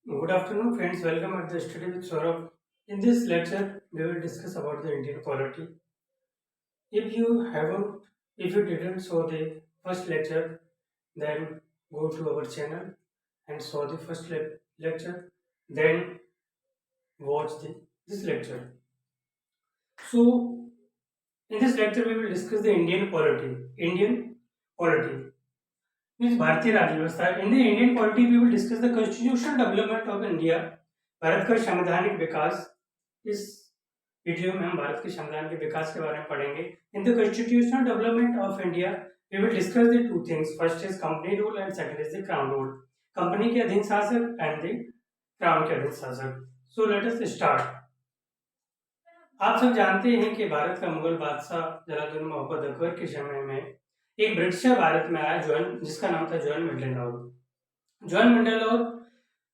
Good afternoon, friends. Welcome at the study with Saurabh. In this lecture, we will discuss about the Indian polity. If you haven't, if you didn't saw the first lecture, then go to our channel and saw the first lecture. Then watch this lecture. So, in this lecture, we will discuss the Indian polity. Indian polity means Bharatiya Raj Vyavastha. In the Indian polity, we will discuss the constitutional development of India. Bharat का संवैधानिक विकास इस video में हम भारत के संविधान के विकास के बारे में पढ़ेंगे. In the constitutional development of India we will discuss the two things. First is company rule and second is the crown rule. Company के अधीन शासक एंड द क्राउन के अधीन शासक. So let us start. आप सब जानते हैं कि भारत का मुगल बादशाह जलालुद्दीन मोहम्मद अकबर के समय में एक ब्रिटिशर भारत में आया जिसका नाम था जॉन मंडेलाउर. जॉन मंडेलाउर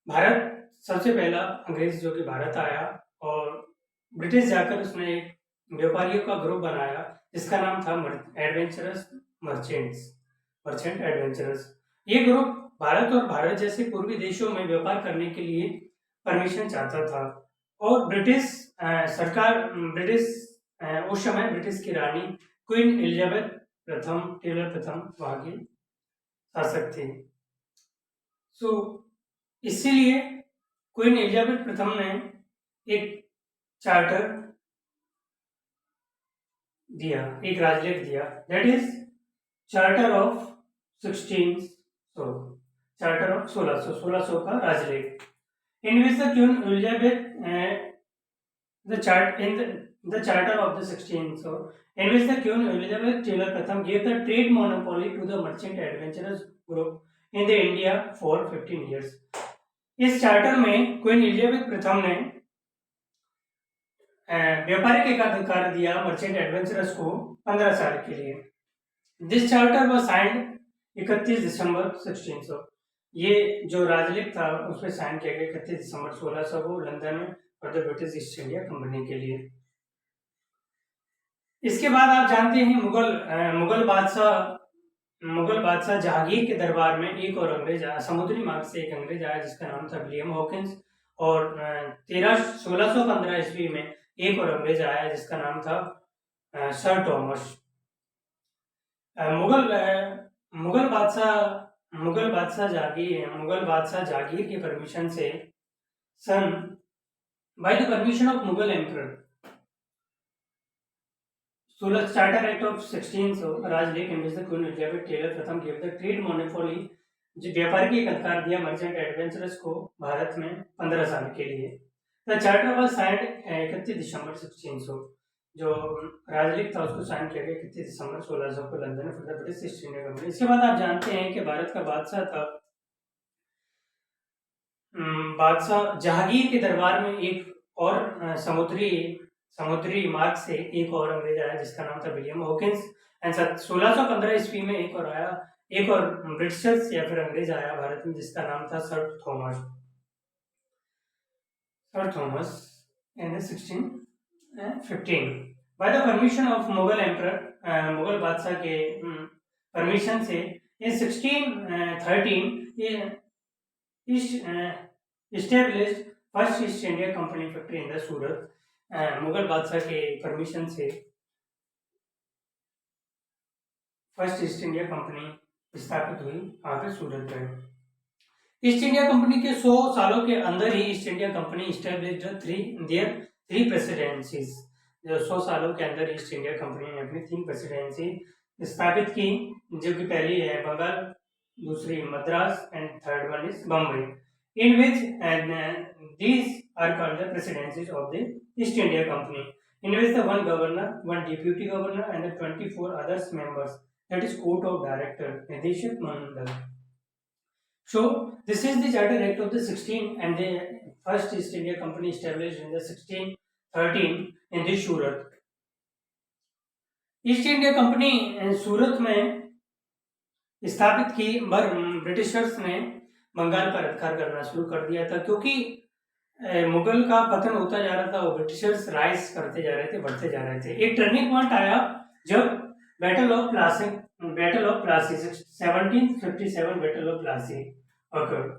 भारत सबसे पहला अंग्रेज जो कि भारत आया और ब्रिटिश जाकर उसने एक व्यापारियों का ग्रुप बनाया जिसका नाम था एडवेंचरस मर्चेंट एडवेंचरस. ये ग्रुप भारत और भारत जैसे पूर्वी देशों में व्यापार करने के लिए परमिशन चाहता था और ब्रिटिश उस समय ब्रिटिश की रानी क्वीन एलिजाबेथ टेलर प्रथम वहां की शासक थी. सो इसीलिए क्वीन एलिजाबेथ प्रथम ने एक चार्टर दिया, एक राजलेख दिया, दैट इज चार्टर ऑफ 1600 का राजलेख. In which the queen Elizabeth the charter of the 1600 in which the Queen Elizabeth Taylor Pratham gave the trade monopoly to the merchant adventurers group in the India for 15 years. इस charter में queen Elizabeth प्रथम ने व्यापारिक एकाधिकार दिया merchant adventurers को 15 साल के लिए. दिस चार्टर वॉज साइंड 31 दिसंबर 1600. ये जो राजलेख था उसमें साइन किया गया 31 दिसंबर 1600 को लंदन में और the British east India company के लिए. इसके बाद आप जानते हैं मुगल बादशाह जहांगीर के दरबार में एक और अंग्रेज आया, समुद्री मार्ग से एक अंग्रेज आया जिसका नाम था विलियम हॉकिंस. और 1615 ईस्वी में एक और अंग्रेज आया जिसका नाम था सर थॉमस. मुगल बादशाह जहांगीर की परमिशन से by the permission of Mughal emperor charter act of 1600 राजलेख in which the queen Elizabeth Taylor प्रथम गिव द ट्रेड मोनोपोली जो व्यापारिक अधिकार दिया मर्चेंट एडवेंचरर्स को भारत में 15 साल के लिए. द चार्टर वाज साइंड 31 दिसंबर 1600. जो राजलेख था उसको साइन किया गया 31 दिसंबर 1600 को लंदन में for the British east India company. इसके बाद आप जानते हैं कि भारत का बादशाह जहांगीर के दरबार में एक और समुद्री मार्ग से एक और अंग्रेज आया जिसका नाम था विलियम हॉकिंस. एंड 1615 ईस्वी में एक और ब्रिटिशर्स या फिर अंग्रेज आया भारत में जिसका नाम था sir Thomas in 1615. By the permission of Mughal emperor Mughal बादशाह के परमिशन से in 1613 established first East India company factory in the Surat. Mughal बादशाह के परमिशन से फर्स्ट ईस्ट इंडिया कंपनी स्थापित हुई वहां पे सूरत में. ईस्ट इंडिया कंपनी के 100 सालों के अंदर ही East India company established three presidencies. जो 100 सालों के अंदर ईस्ट इंडिया कंपनी ने अपनी 3 प्रेसिडेंसी स्थापित की जो कि पहली है बंगाल, दूसरी Madras and third one is Bombay. In which these are called the presidencies of the East India Company, in which the one governor, one deputy governor, and the 24 others members. That is court of director, Nideshak Mandal. So this is the Charter Act of the 16 and the first East India Company established in the 1613 in the Surat. East India company Surat में स्थापित की Britishers ने बंगाल पर अधिकार करना शुरू कर दिया था क्योंकि मुगल का पतन होता जा रहा था और ब्रिटिशर्स राइज करते जा रहे थे, बढ़ते जा रहे थे. एक टर्निंग पॉइंट आया जब battle of Plassey 1757 battle of Plassey occurred.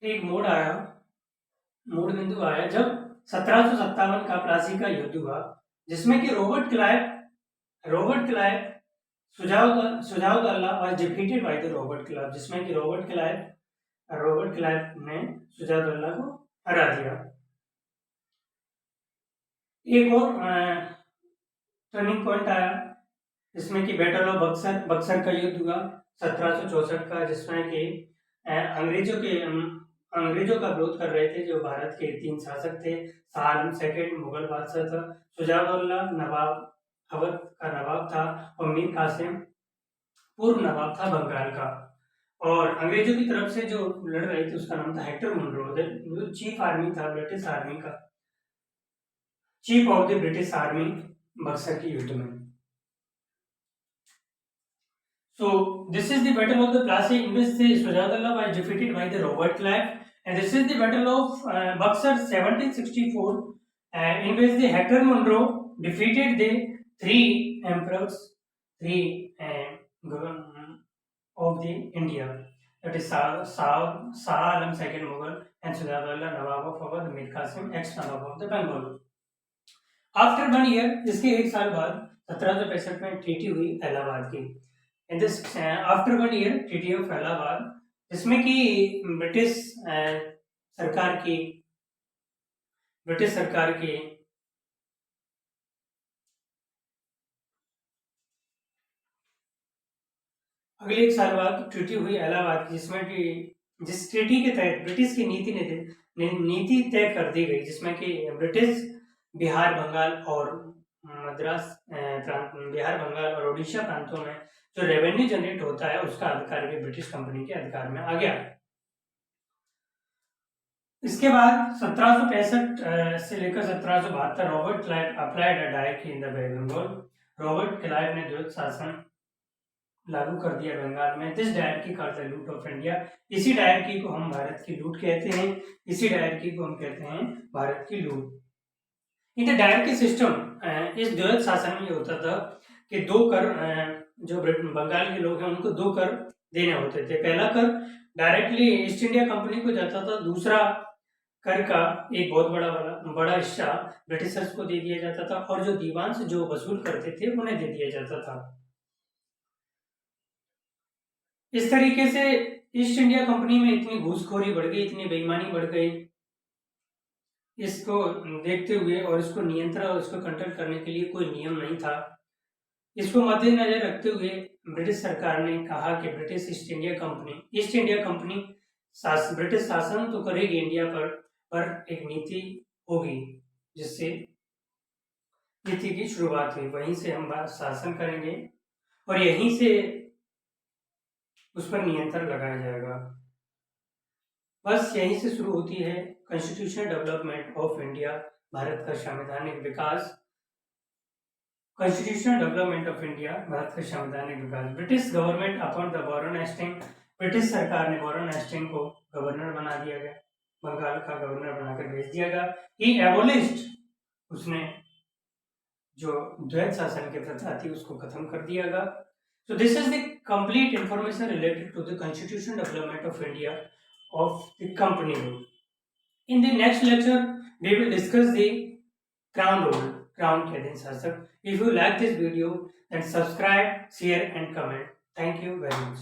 एक मोड़ बिंदु आया जब 1757 का प्लासी का युद्ध हुआ, जिसमें कि Robert Clive Shuja-ud-Daula was defeated by the Robert Clive, जिसमें कि रॉबर्ट क्लाइव ने सुजाउद्दौला को हरा दिया। एक और टर्निंग पॉइंट आया जिसमें कि बैटल ऑफ बक्सर का युद्ध हुआ 1764 का, जिसमें कि अंग्रेजों का विरोध कर रहे थे जो भारत के 3 शासक थे। शाह आलम सेकंड मुगल बादशाह था, सुजाउद्दौला अवध का नवाब था और मीर कासिम पूर्व नवाब था बंगाल का। और अंग्रेजों की तरफ से जो लड़ रहे थे उसका नाम था हेक्टर मुनरो, जो चीफ आर्मी था ब्रिटिश आर्मी का, chief of the British army Buxar के युद्ध में। So this is the battle of the Plassey in which the Sujaudullah was defeated by the Robert Clive, and this is the battle of Buxar 1764, in which the Hector Munro defeated the three emperors, of the India, that is Shah Alam second Mughal and Sujaudullah Nawab of Awadh, Mir Qasim ex Nawab of the Bengal. After 1 year, इसके एक साल बाद 1765 में treaty हुई इलाहाबाद की। In this after 1 year treaty of Allahabad, जिसमें कि British सरकार की अगले एक साल बाद ट्रीटी हुई इलाहाबाद की, जिसमें कि जिस ट्रीटी के तहत ब्रिटिश की नीति तय कर दी गई, जिसमें कि ब्रिटिश बिहार बंगाल और उड़ीसा प्रांतों में जो रेवेन्यू जनरेट होता है उसका अधिकार भी ब्रिटिश कंपनी के अधिकार में आ गया। इसके बाद 1765 से लेकर 1772 Robert Clive applied a directly in the Bengal. Robert Clive ने द्वैत शासन लागू कर दिया बंगाल में। This directory called the loot of India. इसी डायरेक्टरी को हम भारत की लूट कहते हैं। इसी डायरेक्टरी को हम कहते हैं भारत की लूट। इन द डायरेक्टरी सिस्टम, इस द्वैत शासन में होता था कि 2 कर, जो बंगाल के लोग हैं उनको 2 कर देने होते थे। पहला कर डायरेक्टली ईस्ट इंडिया कंपनी को जाता था, दूसरा कर का एक बहुत बड़ा हिस्सा ब्रिटिशर्स को दे दिया जाता था और जो दीवान से जो वसूल करते थे उन्हें दे दिया जाता था। इस तरीके से ईस्ट इंडिया कंपनी में इतनी घूसखोरी बढ़ गई, इतनी बेईमानी बढ़ गई, इसको देखते हुए और इसको नियंत्रण और इसको कंट्रोल करने के लिए कोई नियम नहीं था। इसको मद्देनजर रखते हुए ब्रिटिश सरकार ने कहा कि ईस्ट इंडिया कंपनी ब्रिटिश शासन तो करेगी इंडिया पर एक नीति होगी, जिससे नीति की शुरुआत हुई। वहीं से हम शासन करेंगे और यहीं से उस पर नियंत्रण लगाया जाएगा। बस यहीं से शुरू होती है constitutional development of India, Bharat का संवैधानिक विकास। Constitutional development of India, Bharat का संवैधानिक विकास। British government upon the Warren Hastings, British सरकार ने वॉरेन हेस्टिंग को गवर्नर बना दिया गया, बंगाल का गवर्नर बनाकर भेज दिया गया। ही एबोलिश्ड, उसने जो द्वैत शासन की प्रथा थी उसको खत्म कर दिया गया। So this is the complete information related to the constitutional development of India of the company rule. In the next lecture, we will discuss the crown rule, crown के अधीन शासक. If you like this video, then subscribe, share and comment. Thank you very much.